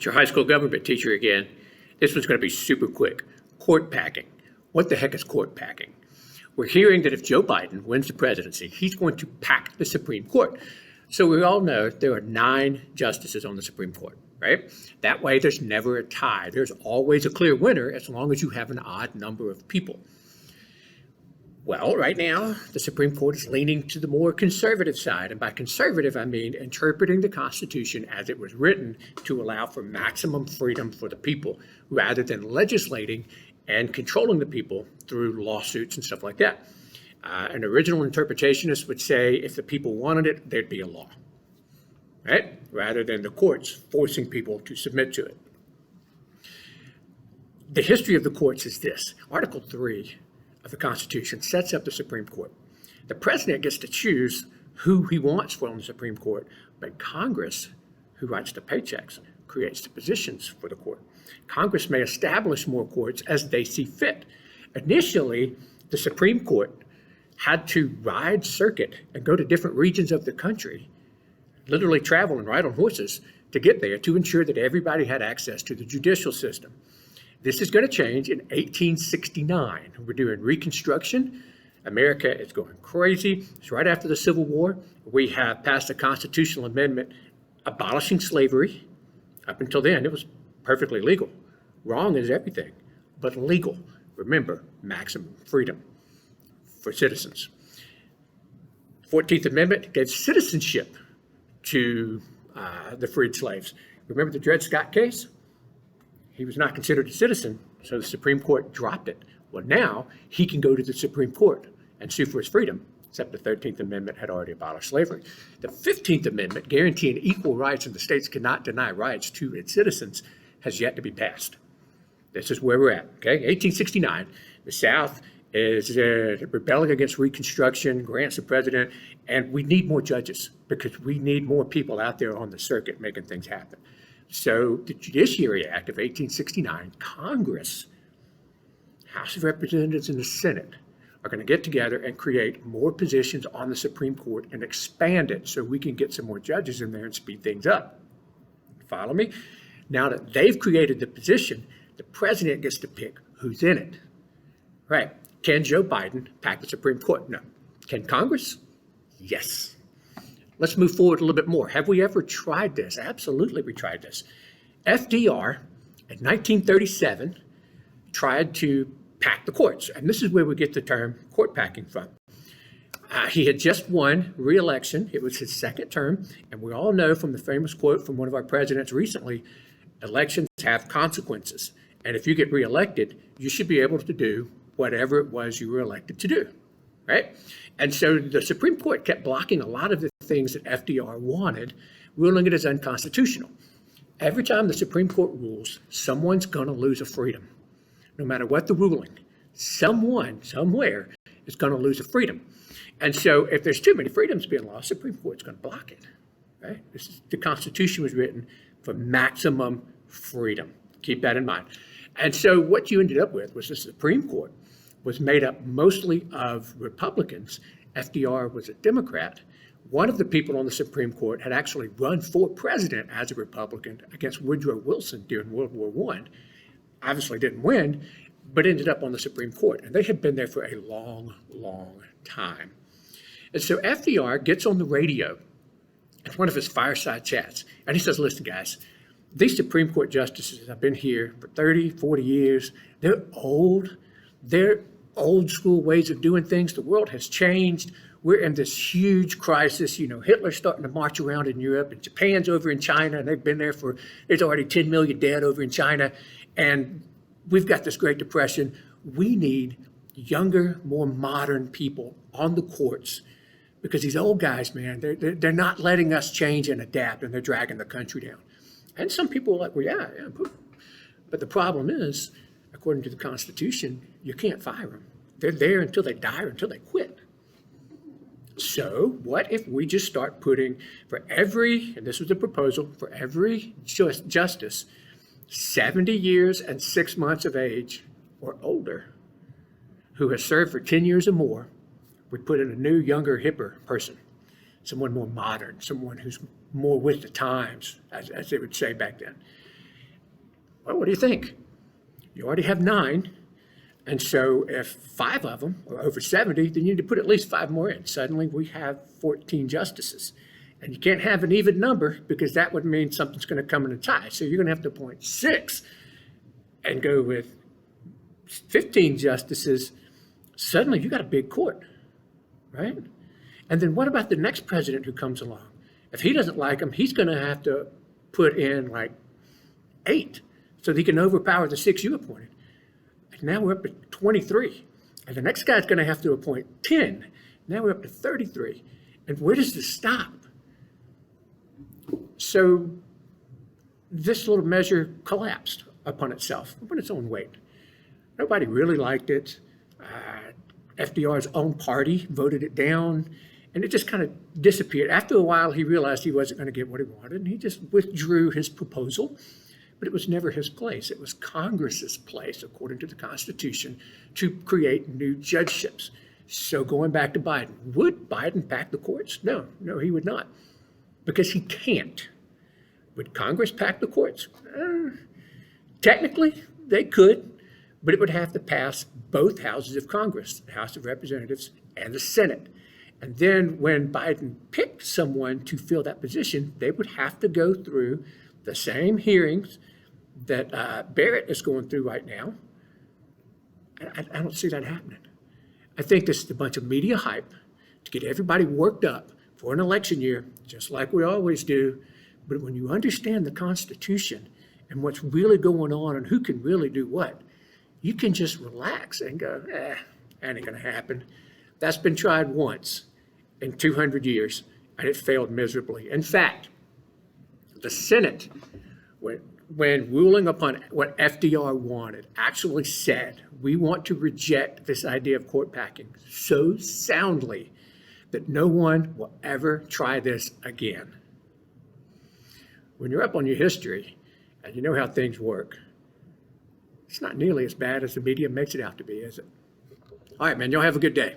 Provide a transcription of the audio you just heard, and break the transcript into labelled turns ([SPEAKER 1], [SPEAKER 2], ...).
[SPEAKER 1] your high school government teacher again. This one's going to be super quick. Court packing. What the heck is court packing? We're hearing that if Joe Biden wins the presidency, he's going to pack the Supreme Court. So we all know there are 9 justices on the Supreme Court, right? That way there's never a tie. There's always a clear winner as long as you have an odd number of people. Well, right now, the Supreme Court is leaning to the more conservative side. And by conservative, I mean interpreting the Constitution as it was written to allow for maximum freedom for the people, rather than legislating and controlling the people through lawsuits and stuff like that. An original interpretationist would say if the people wanted it, there'd be a law, right? Rather than the courts forcing people to submit to it. The history of the courts is this. Article 3 of the Constitution sets up the Supreme Court. The president gets to choose who he wants from the Supreme Court, but Congress, who writes the paychecks, creates the positions for the court. Congress may establish more courts as they see fit. Initially, the Supreme Court had to ride circuit and go to different regions of the country, literally travel and ride on horses to get there to ensure that everybody had access to the judicial system. This is going to change in 1869. We're doing Reconstruction. America is going crazy. It's right after the Civil War. We have passed a constitutional amendment abolishing slavery. Up until then, it was perfectly legal. Wrong is everything, but legal. Remember, maximum freedom for citizens. 14th Amendment gave citizenship to the freed slaves. Remember the Dred Scott case? He was not considered a citizen, so the Supreme Court dropped it. Well, now he can go to the Supreme Court and sue for his freedom, except the 13th Amendment had already abolished slavery. The 15th Amendment, guaranteeing equal rights and the states cannot deny rights to its citizens, has yet to be passed. This is where we're at, okay? 1869, the South is rebelling against Reconstruction, grants the president, and we need more judges because we need more people out there on the circuit making things happen. So the Judiciary Act of 1869, Congress, House of Representatives and the Senate are going to get together and create more positions on the Supreme Court and expand it so we can get some more judges in there and speed things up. Follow me? Now that they've created the position, the president gets to pick who's in it. Right. Can Joe Biden pack the Supreme Court? No. Can Congress? Yes. Let's move forward a little bit more. Have we ever tried this? Absolutely, we tried this. FDR, in 1937, tried to pack the courts. And this is where we get the term court packing from. He had just won re-election. It was his second term. And we all know from the famous quote from one of our presidents recently, elections have consequences. And if you get re-elected, you should be able to do whatever it was you were elected to do, right? And so the Supreme Court kept blocking a lot of the things that FDR wanted, ruling it as unconstitutional. Every time the Supreme Court rules, someone's going to lose a freedom. No matter what the ruling, someone, somewhere, is going to lose a freedom. And so if there's too many freedoms being lost, the Supreme Court's going to block it, right? The Constitution was written for maximum freedom. Keep that in mind. And so what you ended up with was the Supreme Court was made up mostly of Republicans. FDR was a Democrat. One of the people on the Supreme Court had actually run for president as a Republican against Woodrow Wilson during World War I. Obviously didn't win, but ended up on the Supreme Court. And they had been there for a long, long time. And so FDR gets on the radio at one of his fireside chats, and he says, listen, guys, these Supreme Court justices have been here for 30, 40 years. They're old. They're old school ways of doing things. The world has changed. We're in this huge crisis. You know, Hitler's starting to march around in Europe, and Japan's over in China, and they've been there for, there's already 10 million dead over in China. And we've got this Great Depression. We need younger, more modern people on the courts because these old guys, man, they're not letting us change and adapt, and they're dragging the country down. And some people are like, well, yeah. But the problem is, according to the Constitution, you can't fire them. They're there until they die or until they quit. So what if we just start putting for every, and this was a proposal, for every justice, 70 years and 6 months of age or older who has served for 10 years or more, we put in a new, younger, hipper person, someone more modern, someone who's more with the times, as they would say back then. Well, what do you think? You already have 9. And so if 5 of them are over 70, then you need to put at least 5 more in. Suddenly we have 14 justices. And you can't have an even number because that would mean something's going to come in a tie. So you're going to have to appoint 6 and go with 15 justices. Suddenly you got a big court, right? And then what about the next president who comes along? If he doesn't like them, he's going to have to put in like 8 so that he can overpower the 6 you appointed. And now we're up to 23. And the next guy's going to have to appoint 10. Now we're up to 33. And where does this stop? So this little measure collapsed upon itself, upon its own weight. Nobody really liked it. FDR's own party voted it down, and it just kind of disappeared. After a while, he realized he wasn't going to get what he wanted, and he just withdrew his proposal. But it was never his place. It was Congress's place, according to the Constitution, to create new judgeships. So going back to Biden, would Biden pack the courts? No, he would not, because he can't. Would Congress pack the courts? Technically, they could, but it would have to pass both houses of Congress, the House of Representatives and the Senate. And then when Biden picked someone to fill that position, they would have to go through the same hearings that Barrett is going through right now. I don't see that happening. I think this is a bunch of media hype to get everybody worked up for an election year, just like we always do. But when you understand the Constitution and what's really going on and who can really do what, you can just relax and go, that ain't going to happen. That's been tried once in 200 years, and it failed miserably. In fact, the Senate, when ruling upon what FDR wanted, actually said, we want to reject this idea of court packing so soundly that no one will ever try this again. When you're up on your history and you know how things work, it's not nearly as bad as the media makes it out to be, is it? All right, man, y'all have a good day.